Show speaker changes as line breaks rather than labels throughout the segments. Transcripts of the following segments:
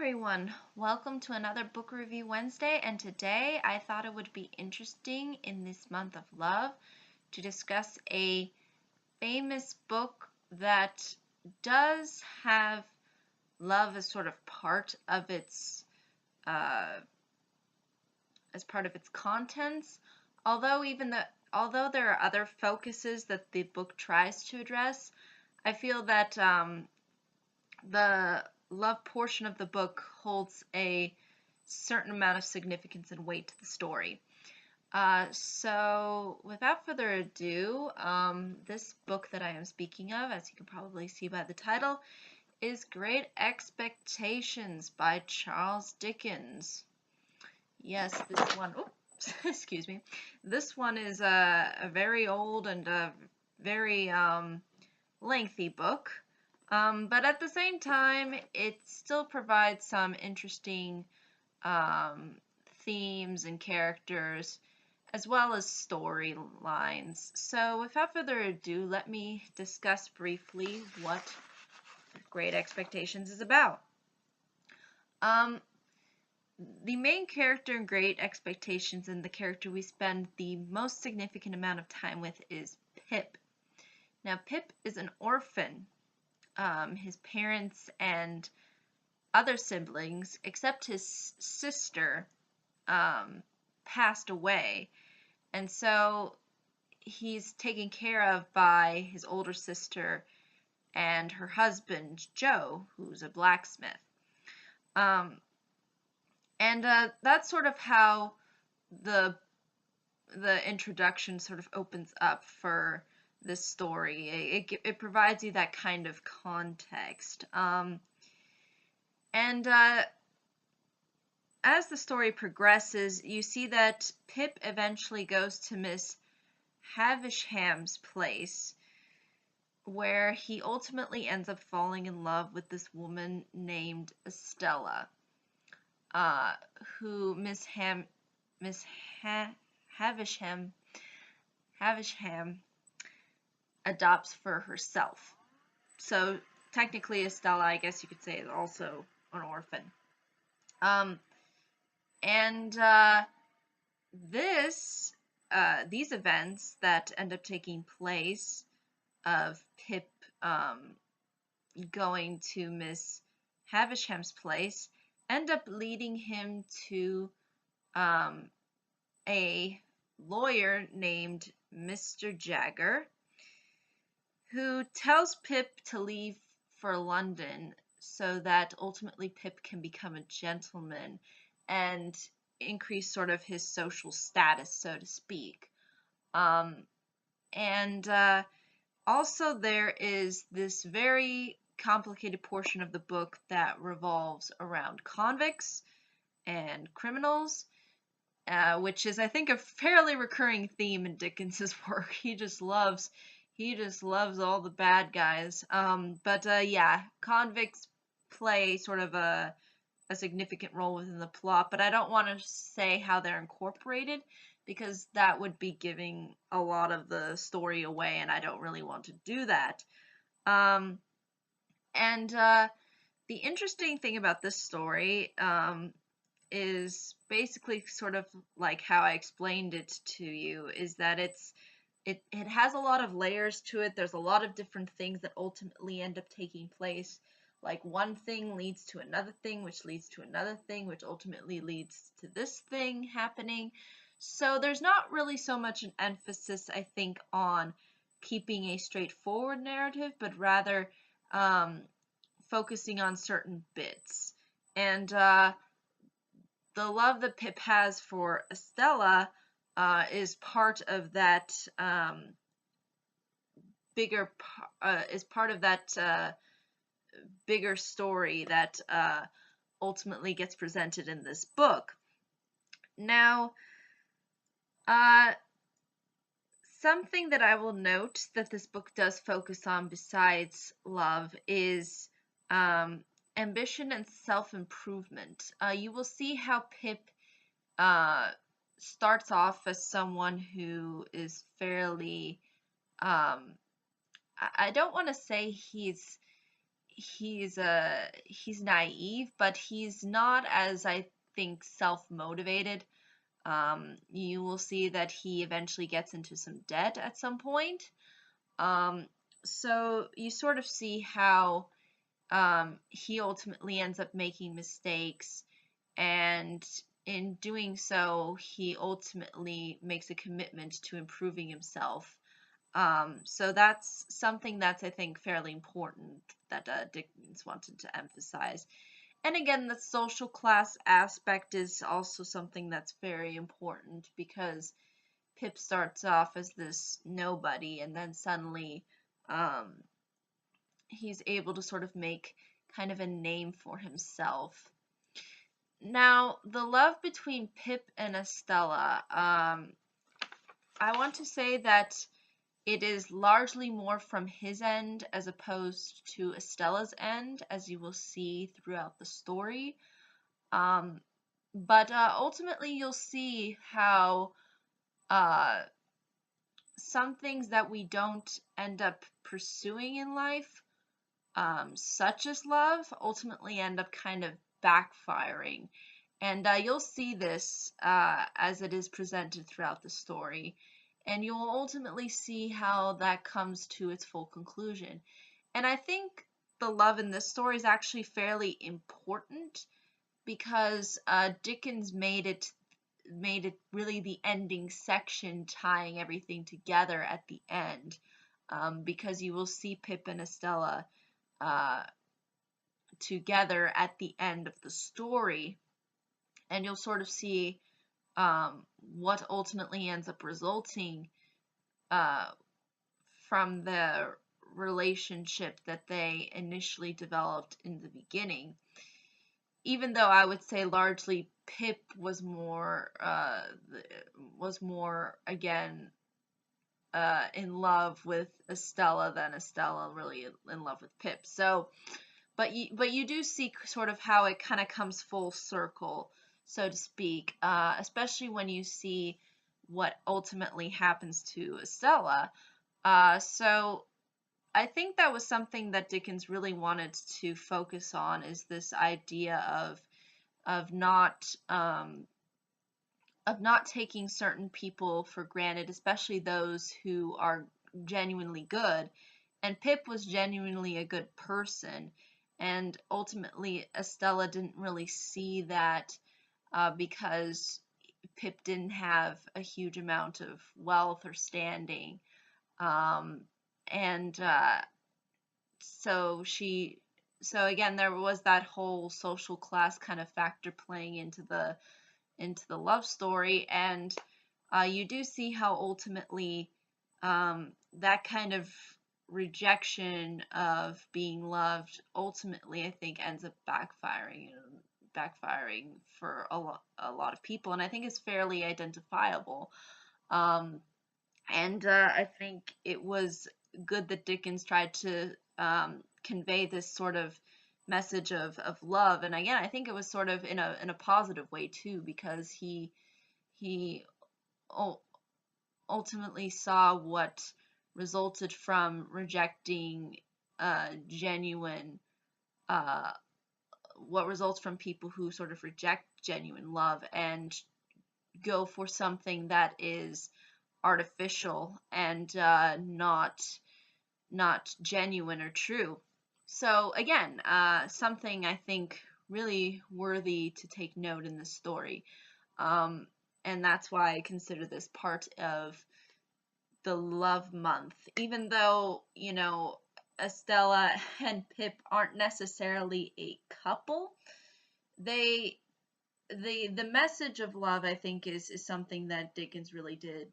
everyone, welcome to another Book Review Wednesday, and today I thought it would be interesting in this month of love to discuss a famous book that does have love as sort of part of its contents, although there are other focuses that the book tries to address. I feel that the love portion of the book holds a certain amount of significance and weight to the story. So without further ado, this book that I am speaking of, as you can probably see by the title, is Great Expectations by Charles Dickens. Yes, this one, oops, excuse me. This one is a very old and a very lengthy book. But at the same time, it still provides some interesting themes and characters, as well as storylines. So without further ado, let me discuss briefly what Great Expectations is about. The main character in Great Expectations, and the character we spend the most significant amount of time with, is Pip. Now, Pip is an orphan. His parents and other siblings, except his sister, passed away, and so he's taken care of by his older sister and her husband, Joe, who's a blacksmith. That's sort of how the introduction sort of opens up for this story. It provides you that kind of context. As the story progresses, you see that Pip eventually goes to Miss Havisham's place, where he ultimately ends up falling in love with this woman named Estella, who Havisham adopts for herself. So technically, Estella, I guess you could say, is also an orphan. These events that end up taking place of Pip going to Miss Havisham's place end up leading him to a lawyer named Mr. Jagger, who tells Pip to leave for London so that ultimately Pip can become a gentleman and increase sort of his social status, so to speak. Also there is this very complicated portion of the book that revolves around convicts and criminals, which is, I think, a fairly recurring theme in Dickens's work. He just loves all the bad guys. Yeah, convicts play sort of a significant role within the plot, but I don't want to say how they're incorporated, because that would be giving a lot of the story away, and I don't really want to do that. The interesting thing about this story is basically sort of like how I explained it to you, is that it has a lot of layers to it. There's a lot of different things that ultimately end up taking place. Like, one thing leads to another thing, which leads to another thing, which ultimately leads to this thing happening. So there's not really so much an emphasis, I think, on keeping a straightforward narrative, but rather focusing on certain bits. And the love that Pip has for Estella is part of that bigger story that ultimately gets presented in this book. Now, something that I will note that this book does focus on besides love is ambition and self-improvement. You will see how Pip starts off as someone who is fairly, I don't want to say he's he's naive, but he's not, as I think, self-motivated. You will see that he eventually gets into some debt at some point. Um, so you sort of see how he ultimately ends up making mistakes, and in doing so, he ultimately makes a commitment to improving himself. So that's something that's, I think, fairly important that Dickens wanted to emphasize. And again, the social class aspect is also something that's very important, because Pip starts off as this nobody, and then suddenly um, he's able to sort of make kind of a name for himself. Now, the love between Pip and Estella, I want to say that it is largely more from his end as opposed to Estella's end, as you will see throughout the story. Um, but ultimately, you'll see how uh, some things that we don't end up pursuing in life, such as love, ultimately end up kind of backfiring. And you'll see this as it is presented throughout the story. And you'll ultimately see how that comes to its full conclusion. And I think the love in this story is actually fairly important, because Dickens made it really the ending section, tying everything together at the end, because you will see Pip and Estella uh, together at the end of the story, and you'll sort of see what ultimately ends up resulting uh, from the relationship that they initially developed in the beginning. Even though I would say largely Pip was more again in love with Estella than Estella really in love with Pip. So, but you do see sort of how it kind of comes full circle, so to speak, especially when you see what ultimately happens to Estella. So I think that was something that Dickens really wanted to focus on, is this idea of not of not taking certain people for granted, especially those who are genuinely good. And Pip was genuinely a good person, and ultimately Estella didn't really see that, because Pip didn't have a huge amount of wealth or standing, um, and so she so again, there was that whole social class kind of factor playing into the love story. And you do see how ultimately that kind of rejection of being loved ultimately, I think, ends up backfiring for a lot of people, and I think it's fairly identifiable. um, and I think it was good that Dickens tried to convey this sort of message of love. And again, I think it was sort of in a positive way too, because he ultimately saw what resulted from rejecting genuine uh, what results from people who sort of reject genuine love and go for something that is artificial and not genuine or true. So again, something I think really worthy to take note in this story. Um, and that's why I consider this part of the love month, even though, Estella and Pip aren't necessarily a couple. They the message of love, I think, is something that Dickens really did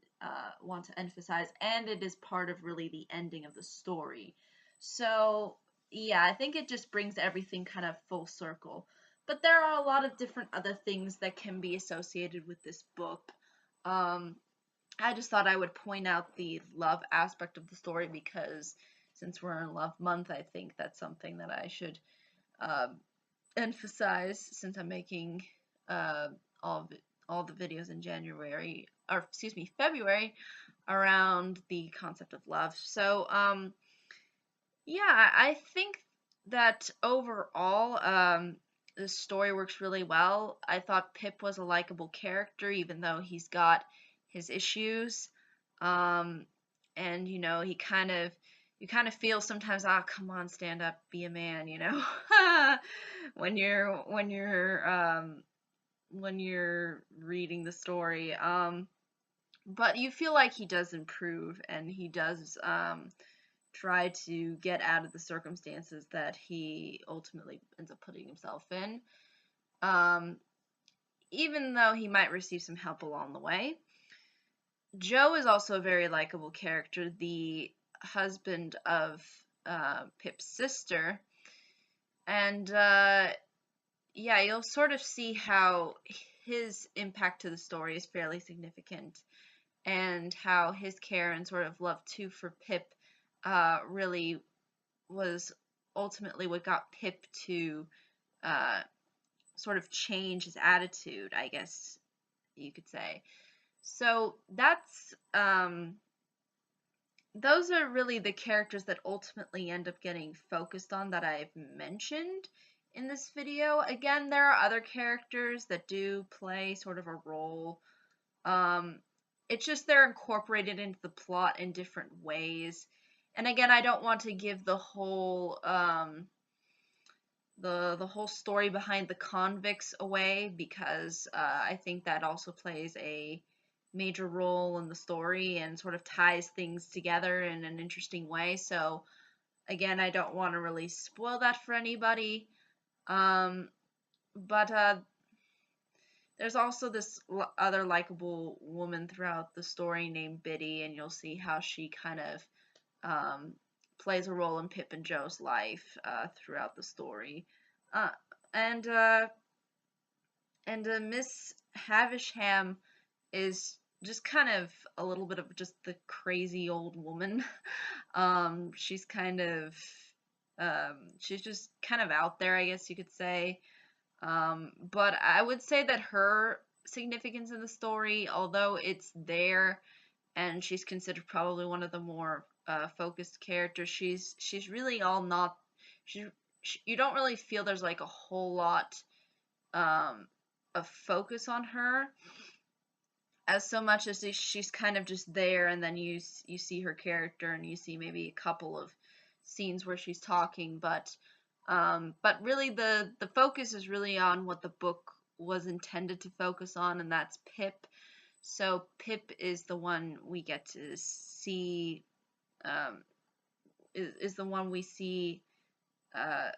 want to emphasize, and it is part of really the ending of the story. So yeah, I think it just brings everything kind of full circle. But there are a lot of different other things that can be associated with this book. Um, I just thought I would point out the love aspect of the story, because since we're in Love Month, I think that's something that I should uh, emphasize, since I'm making uh, all the videos in January, or excuse me, February, around the concept of love. So yeah, I think that overall, the story works really well. I thought Pip was a likable character, even though he's got his issues. Um, and he you kind of feel sometimes, come on, stand up, be a man, when you're reading the story. But you feel like he does improve, and he does try to get out of the circumstances that he ultimately ends up putting himself in, um, even though he might receive some help along the way. Joe is also a very likable character, the husband of Pip's sister, and yeah, you'll sort of see how his impact to the story is fairly significant, and how his care and sort of love too for Pip really was ultimately what got Pip to uh, sort of change his attitude, I guess you could say. So those are really the characters that ultimately end up getting focused on that I've mentioned in this video. Again, there are other characters that do play sort of a role. It's just they're incorporated into the plot in different ways. And again, I don't want to give the whole the whole story behind the convicts away, because I think that also plays a major role in the story and sort of ties things together in an interesting way. So again, I don't want to really spoil that for anybody. But there's also this other likable woman throughout the story named Biddy, and you'll see how she kind of plays a role in Pip and Joe's life throughout the story. Uh, and Miss Havisham is just kind of a little bit of just the crazy old woman. She's kind of she's just kind of out there, I guess you could say. But I would say that her significance in the story, although it's there, and she's considered probably one of the more focused characters, she's really all not. You don't really feel there's like a whole lot um, of focus on her, as so much as she's kind of just there, and then you see her character, and you see maybe a couple of scenes where she's talking, but really the focus is really on what the book was intended to focus on, and that's Pip. So Pip is the one we get to see, um, is the one we see, uh,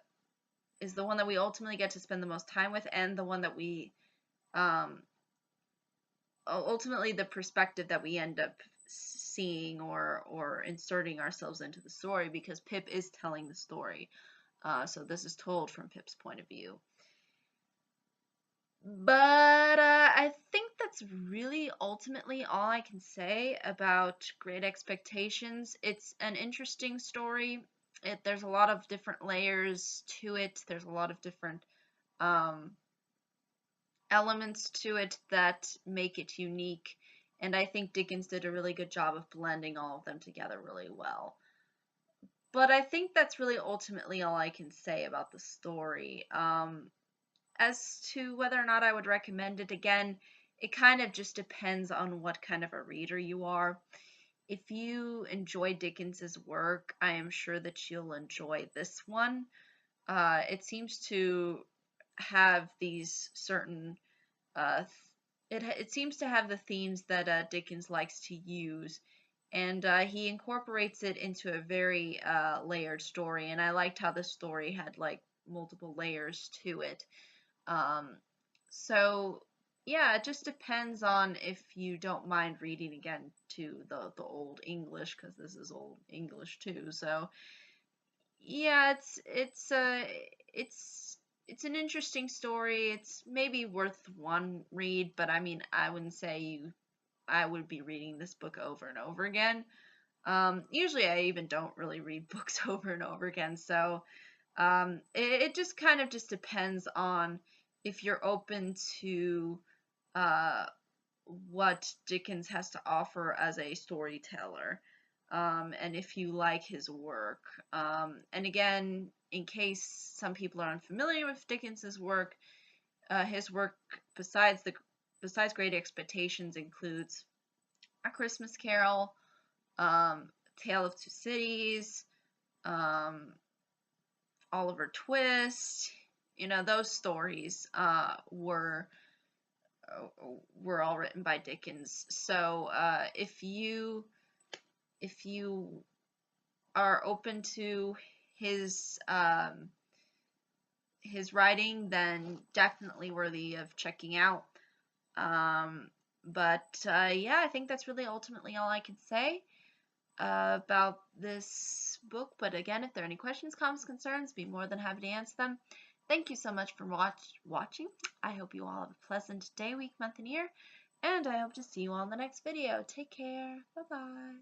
is the one that we ultimately get to spend the most time with, and the one that we um, ultimately the perspective that we end up seeing or inserting ourselves into the story, because Pip is telling the story. So this is told from Pip's point of view. But I think that's really ultimately all I can say about Great Expectations. It's an interesting story. There's a lot of different layers to it. There's a lot of different um, elements to it that make it unique. And I think Dickens did a really good job of blending all of them together really well. But I think that's really ultimately all I can say about the story. As to whether or not I would recommend it, again, it kind of just depends on what kind of a reader you are. If you enjoy Dickens's work, I am sure that you'll enjoy this one. It seems to have these certain it seems to have the themes that Dickens likes to use, and he incorporates it into a very layered story. And I liked how the story had like multiple layers to it. Um, so yeah, it just depends on if you don't mind reading again to the old English, because this is old English too. So yeah, it's an interesting story. It's maybe worth one read, but I mean, I wouldn't say I would be reading this book over and over again. Usually I even don't really read books over and over again, so it just kind of just depends on if you're open to uh, what Dickens has to offer as a storyteller. and if you like his work. And again, in case some people are unfamiliar with Dickens's work, his work besides Great Expectations includes A Christmas Carol, Tale of Two Cities, Oliver Twist. You know, those stories were all written by Dickens. So if you are open to his writing, then definitely worthy of checking out. But yeah, I think that's really ultimately all I can say about this book. But again, if there are any questions, comments, concerns, be more than happy to answer them. Thank you so much for watching. I hope you all have a pleasant day, week, month, and year. And I hope to see you all in the next video. Take care. Bye-bye.